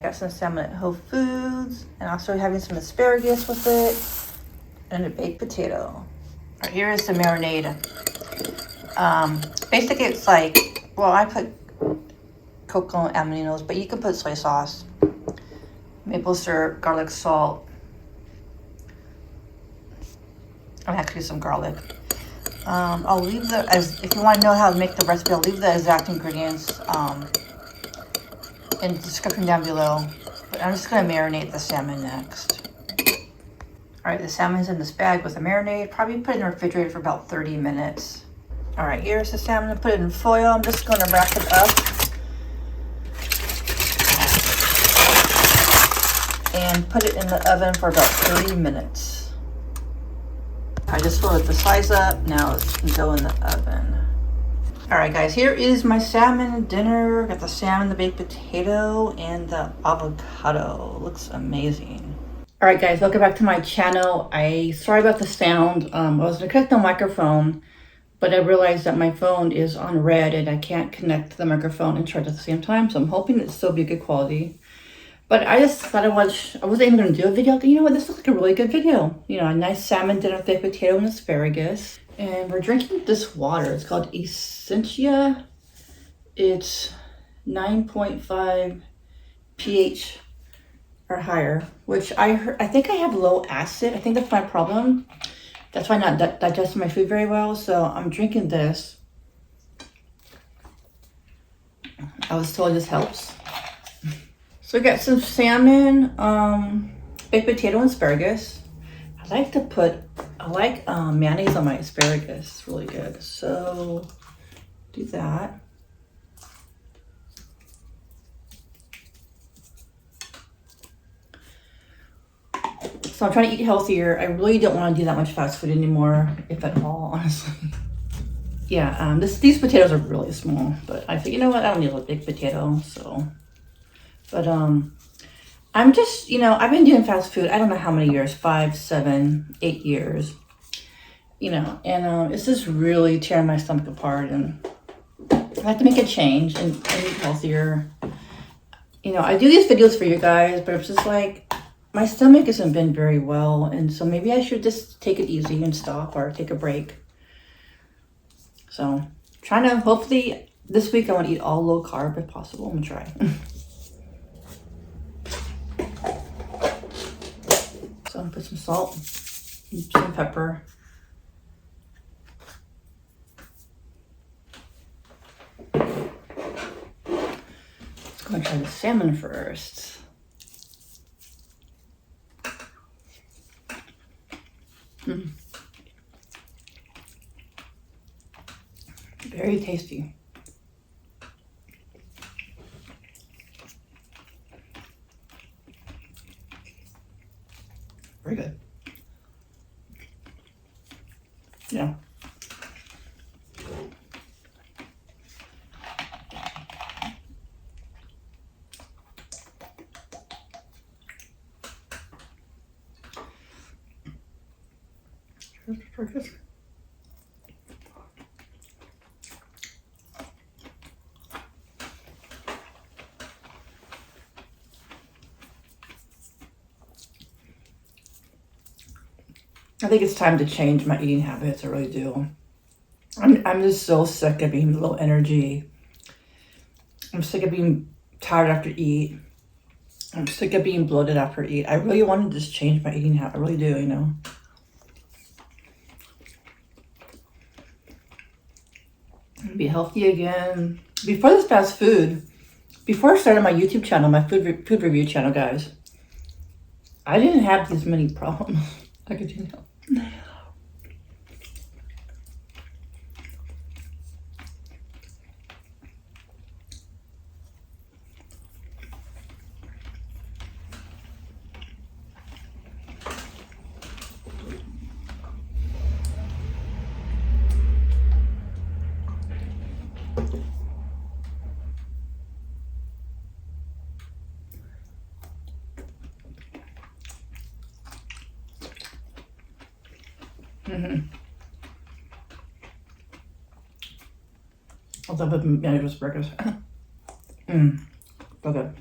Got some salmon at Whole Foods, and also having some asparagus with it, and a baked potato. Right, here is the marinade. Basically it's like, well, I put cocoa aminos, but you can put soy sauce, maple syrup, garlic salt, and actually some garlic. I'll leave if you want to know how to make the recipe, I'll leave the exact ingredients in the description down below. But I'm just going to marinate the salmon next. Alright, the salmon's in this bag with the marinade. Probably put it in the refrigerator for about 30 minutes. Alright, here's the salmon. Put it in foil. I'm just going to wrap it up. And put it in the oven for about 30 minutes. I just folded the slice up. Now it's going to go in the oven. Alright guys, here is my salmon dinner. Got the salmon, the baked potato, and the avocado. Looks amazing. Alright guys, welcome back to my channel. Sorry about the sound. I was going to connect the microphone, but I realized that my phone is on red and I can't connect the microphone and charge at the same time. So I'm hoping it'll still be good quality. But I just thought I wasn't even going to do a video. You know what, this looks like a really good video. You know, a nice salmon dinner with baked potato and asparagus. And we're drinking this water. It's called Essentia. It's 9.5 pH or higher, which I think I have low acid. I think that's my problem. That's why I'm not digesting my food very well. So I'm drinking this. I was told this helps. So we got some salmon, baked potato, and asparagus. I like mayonnaise on my asparagus. It's really good. So do that. So I'm trying to eat healthier. I really don't want to do that much fast food anymore, if at all, honestly. Yeah, these potatoes are really small, but I think, you know what, I don't need a big potato, so. But I'm just, you know, I've been doing fast food, I don't know how many years, 5, 7, 8 years, you know, and it's just really tearing my stomach apart, and I have to make a change and eat healthier. You know, I do these videos for you guys, but it's just like, my stomach hasn't been very well, and so maybe I should just take it easy and stop or take a break. So, trying to, hopefully, this week I want to eat all low carb if possible. I'm gonna try. So, put some salt, some pepper. Let's go and try the salmon first. Very tasty. Very good. Yeah. Very good. I think it's time to change my eating habits. I really do. I'm just so sick of being low energy. I'm sick of being tired after eat. I'm sick of being bloated after eat. I really want to just change my eating habit. I really do, you know. Be healthy again. Before this fast food, before I started my YouTube channel, my food review channel, guys, I didn't have these many problems. I could do that. I love it. Yeah, it was burgers. So good.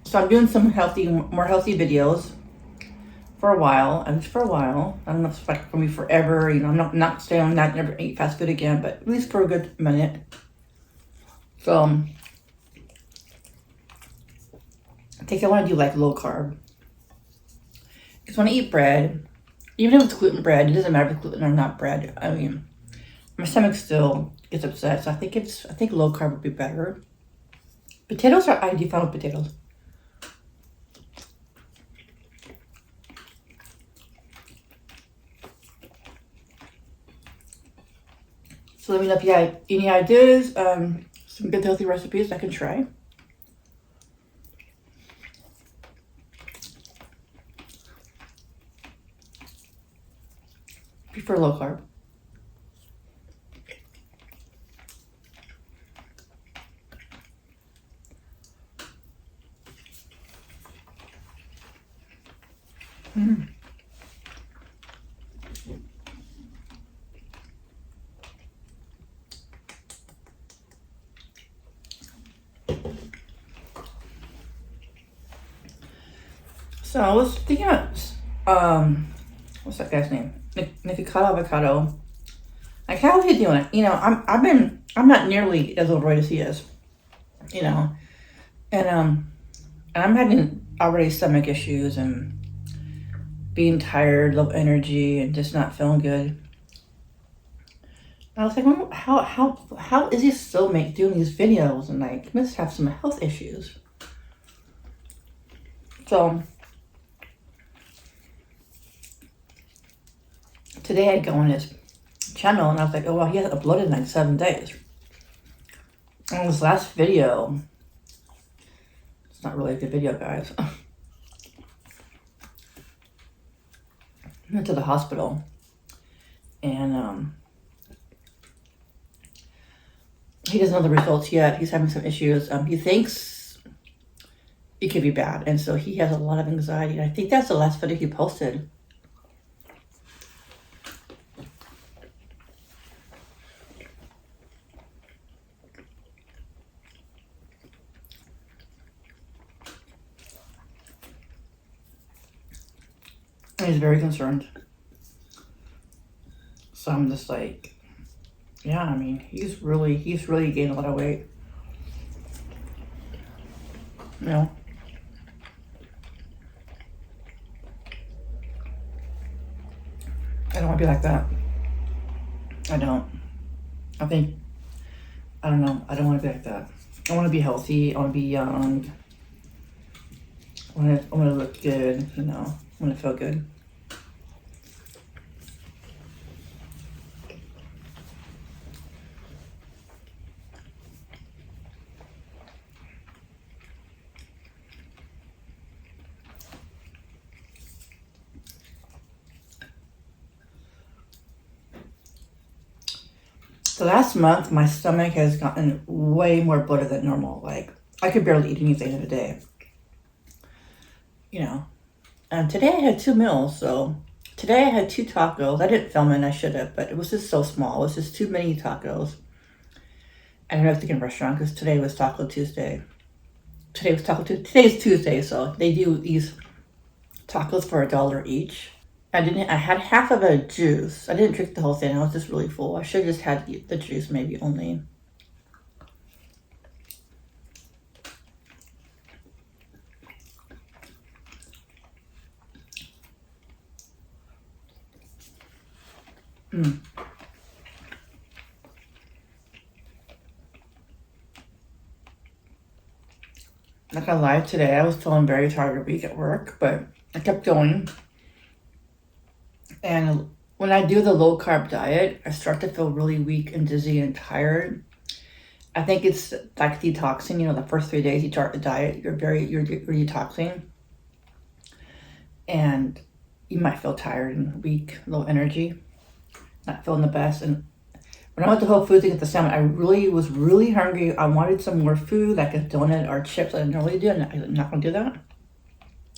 So I'm doing some more healthy videos for a while. And for a while, I don't know if it's like for me forever. You know, I'm not saying I'm not never eat fast food again, but at least for a good minute. So I think I want to do like low carb. Because when I eat bread, even if it's gluten bread, it doesn't matter if it's gluten or not bread. I mean, my stomach still gets upset. So I think low carb would be better. Potatoes are, I do fine with potatoes. So let me know if you have any ideas, some good healthy recipes I can try. Prefer low carb. So I was thinking about, what's that guy's name? Nikocado Avocado. Like, how is he doing it? You know, I'm not nearly as overweight as he is. You know, and I'm having already stomach issues and being tired, low energy, and just not feeling good. I was like, well, how is he still doing these videos? And like, he must have some health issues. So today I go on his channel and I was like, oh, well, he hasn't uploaded in like 7 days. And this last video, it's not really a good video, guys. I went to the hospital and he doesn't know the results yet. He's having some issues. He thinks it could be bad. And so he has a lot of anxiety. And I think that's the last video he posted. And he's very concerned. So I'm just like, yeah, I mean, he's really gained a lot of weight. You know. I don't want to be like that. I don't. I don't know. I don't want to be like that. I want to be healthy. I want to be young. I want to look good, you know. I want to feel good. So last month, my stomach has gotten way more bloated than normal. Like, I could barely eat anything in a day. You know. And today I had 2 meals. So today I had 2 tacos. I didn't film it, and I should have, but it was just so small. It was just too many tacos. And I was thinking restaurant because today was Taco Tuesday. Today is Tuesday, so they do these tacos for $1 each. I had half of a juice. I didn't drink the whole thing. I was just really full. I should have just had the juice maybe only. Not gonna lie, today I was feeling very tired of week at work, but I kept going. And when I do the low carb diet, I start to feel really weak and dizzy and tired. I think it's like detoxing. You know, the first 3 days you start the diet, you're detoxing, and you might feel tired and weak, low energy, not feeling the best. And when I went to Whole Foods to get the salmon, I was really hungry. I wanted some more food, like a donut or chips. I normally do, and I'm not gonna do that.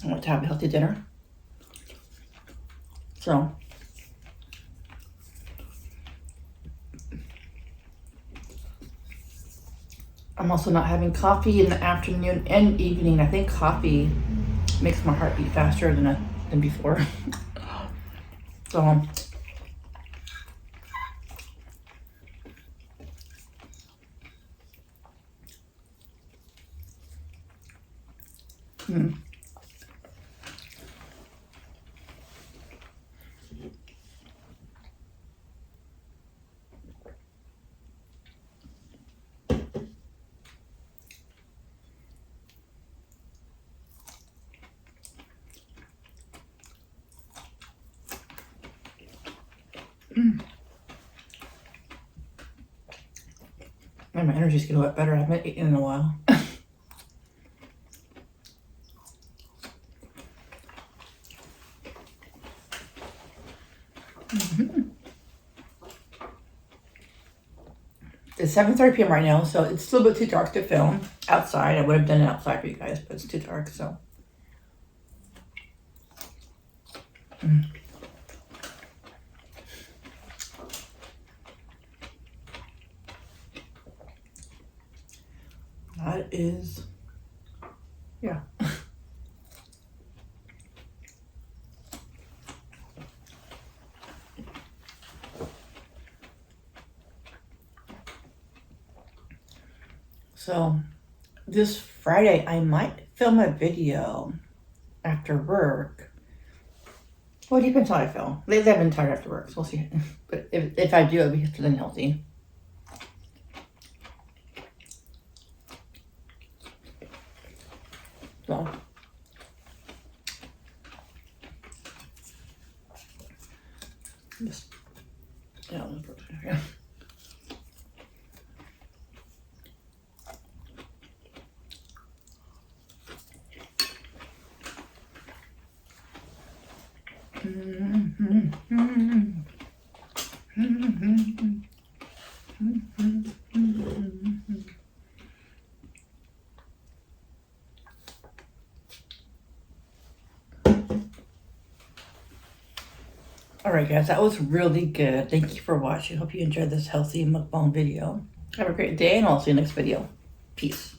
I want to have a healthy dinner. So I'm also not having coffee in the afternoon and evening. I think coffee makes my heart beat faster than before. So man, my energy's getting a lot better. I haven't eaten in a while. It's 7:30 p.m. right now, so it's still a bit too dark to film outside. I would have done it outside for you guys, but it's too dark, so. That is, yeah. So this Friday, I might film a video after work. Well, it depends how I feel. Lately, I've been tired after work, so we'll see. But if I do, it'll be feeling healthy. So. Just, yeah, yeah. Alright guys, that was really good. Thank you for watching. Hope you enjoyed this healthy mukbang video. Have a great day and I'll see you next video. Peace.